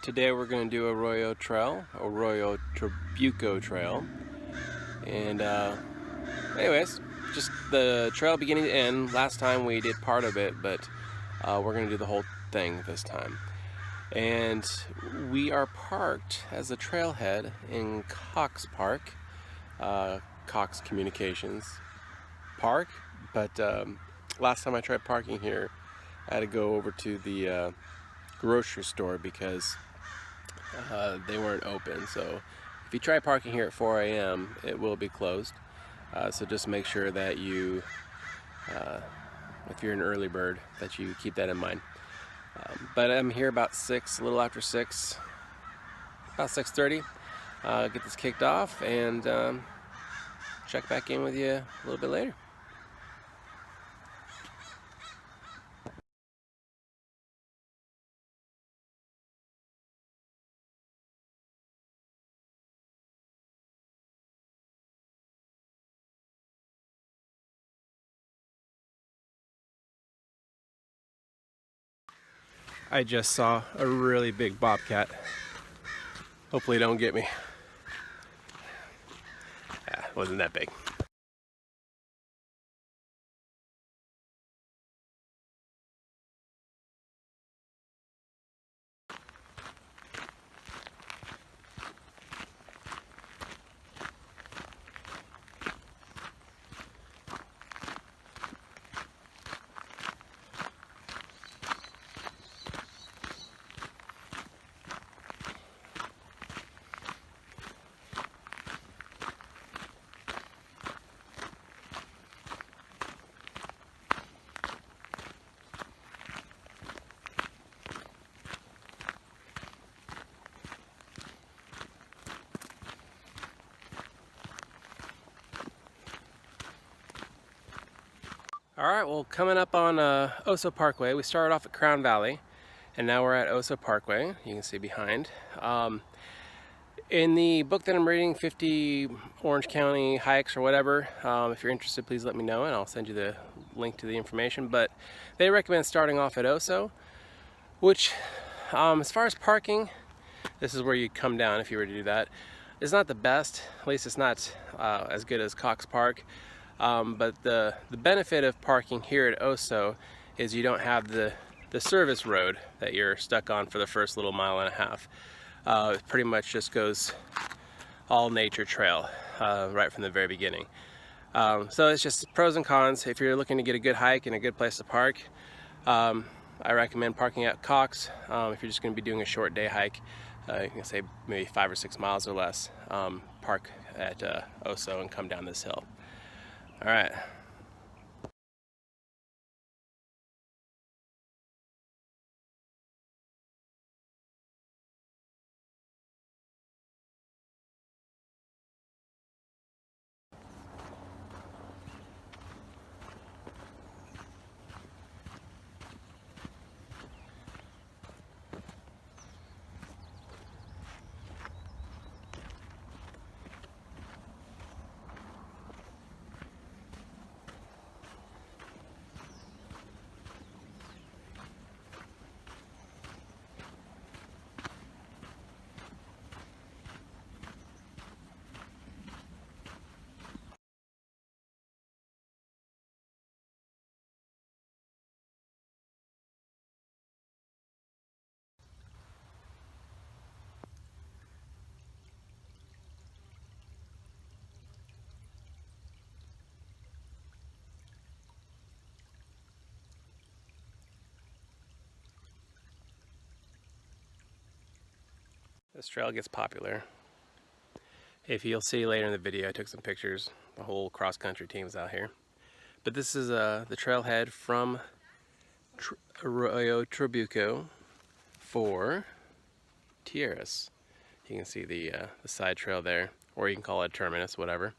Today we're going to do Arroyo Trabucco Trail. And anyways, just the trail beginning to end. Last time we did part of it, but we're going to do the whole thing this time. And we are parked as a trailhead in Cox Park, Cox Communications Park. But last time I tried parking here, I had to go over to the grocery store because they weren't open. So if you try parking here at 4 a.m. it will be closed. So just make sure that you, if you're an early bird, that you keep that in mind. But I'm here about 6, a little after 6, about 6:30. Get this kicked off and check back in with you a little bit later. I just saw a really big bobcat. Hopefully don't get me. Yeah, it wasn't that big. Alright, well, coming up on Oso Parkway, we started off at Crown Valley, and now we're at Oso Parkway, you can see behind. In the book that I'm reading, 50 Orange County Hikes or whatever, if you're interested, please let me know and I'll send you the link to the information. But they recommend starting off at Oso, which, as far as parking, this is where you come down if you were to do that. It's not the best, at least it's not as good as Cox Park. But the benefit of parking here at Oso is you don't have the service road that you're stuck on for the first little mile and a half. It pretty much just goes all nature trail right from the very beginning. So it's just pros and cons. If you're looking to get a good hike and a good place to park, I recommend parking at Cox. If you're just going to be doing a short day hike, you can say maybe 5 or 6 miles or less, park at Oso and come down this hill. All right. This trail gets popular. If you'll see later in the video, I took some pictures. The whole cross-country team is out here. But this is the trailhead from Arroyo Trabucco for Tierras. You can see the side trail there, or you can call it a terminus, whatever.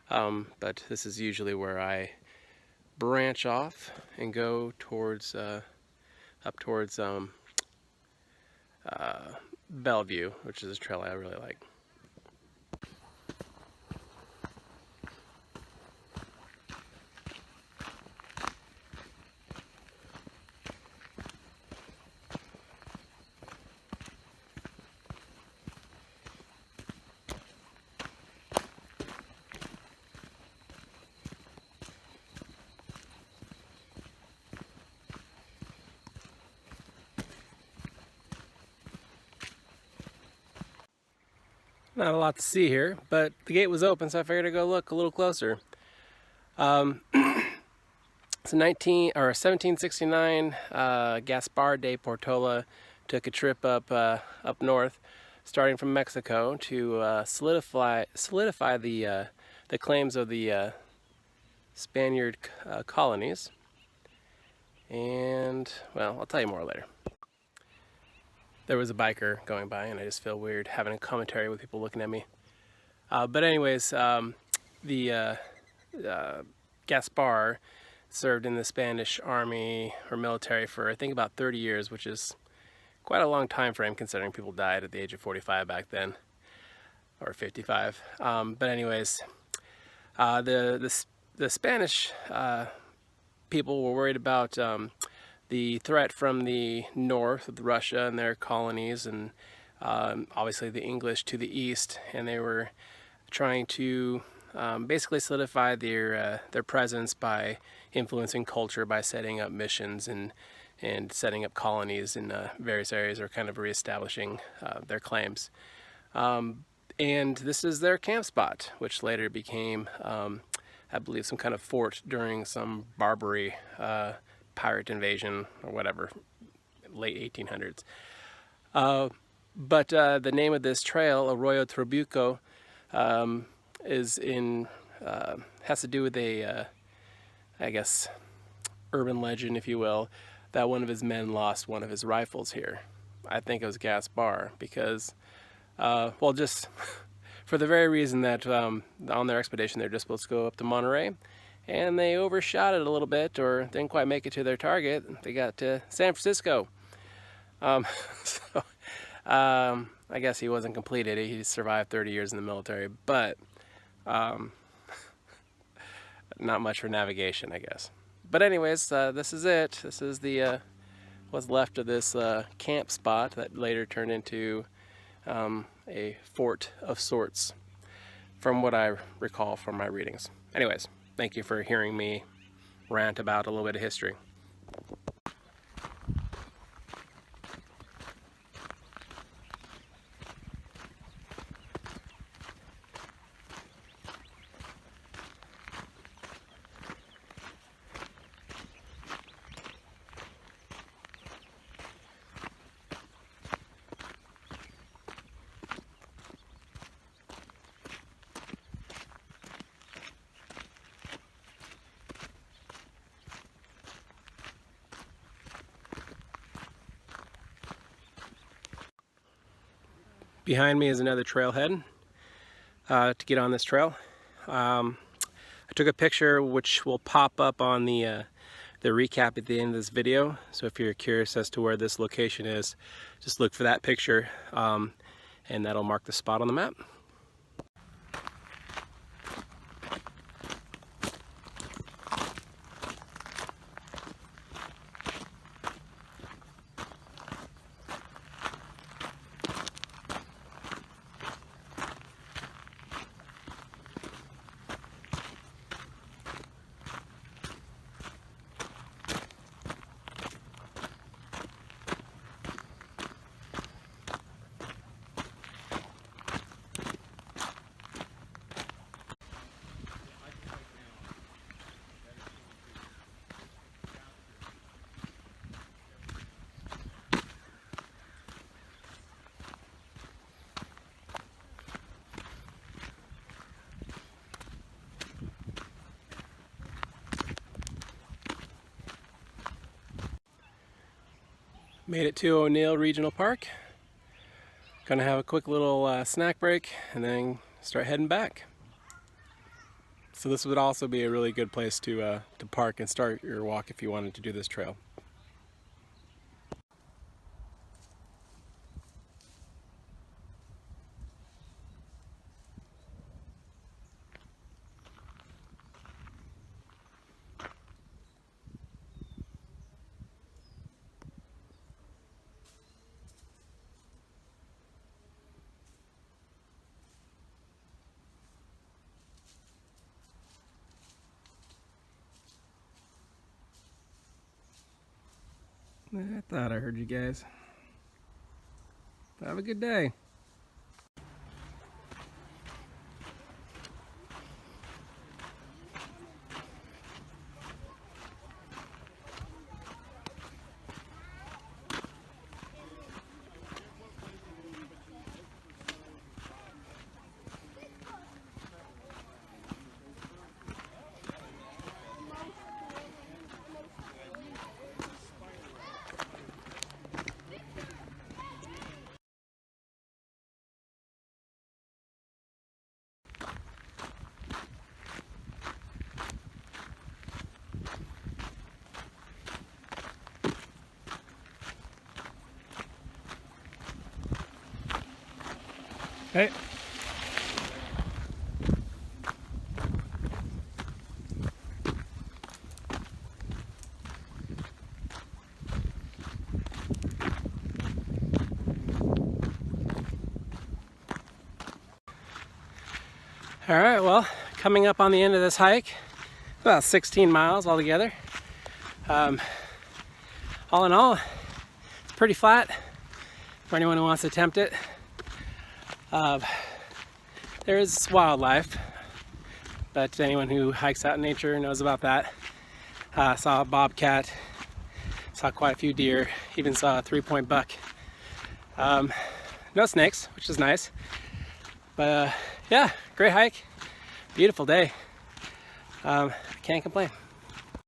But this is usually where I branch off and go towards up towards Bellevue, which is a trail I really like. Not a lot to see here, but the gate was open, so I figured I'd go look a little closer. It's a 1769. Gaspar de Portola took a trip up north, starting from Mexico, to solidify the claims of the Spaniard colonies. And well, I'll tell you more later. There was a biker going by, and I just feel weird having a commentary with people looking at me. But anyways, the Gaspar served in the Spanish army or military for I think about 30 years, which is quite a long time frame considering people died at the age of 45 back then, or 55. But anyways, the Spanish people were worried about the threat from the north with Russia and their colonies, and obviously the English to the east, and they were trying to basically solidify their presence by influencing culture by setting up missions and setting up colonies in various areas, or kind of reestablishing their claims. And this is their camp spot, which later became, I believe, some kind of fort during some Barbary pirate invasion or whatever, late 1800s. But the name of this trail, Arroyo Trabucco, is has to do with a, I guess, urban legend, if you will, that one of his men lost one of his rifles here. I think it was Gaspar, because, well, just for the very reason that on their expedition they're just supposed to go up to Monterey, and they overshot it a little bit, or didn't quite make it to their target. They got to San Francisco. So I guess he wasn't completed. He survived 30 years in the military, but not much for navigation, I guess. But anyways, this is it. This is the what's left of this camp spot that later turned into a fort of sorts, from what I recall from my readings. Anyways, thank you for hearing me rant about a little bit of history. Behind me is another trailhead to get on this trail. I took a picture which will pop up on the recap at the end of this video. So if you're curious as to where this location is, just look for that picture, and that'll mark the spot on the map. Made it to O'Neill Regional Park. Gonna have a quick little snack break and then start heading back. So this would also be a really good place to park and start your walk if you wanted to do this trail. I thought I heard you guys. Have a good day. Hey. All right, well, coming up on the end of this hike, about 16 miles altogether. All in all, it's pretty flat for anyone who wants to attempt it. There is wildlife, but anyone who hikes out in nature knows about that. Saw a bobcat, saw quite a few deer, even saw a 3-point buck. No snakes, which is nice. But yeah, great hike, beautiful day. Can't complain.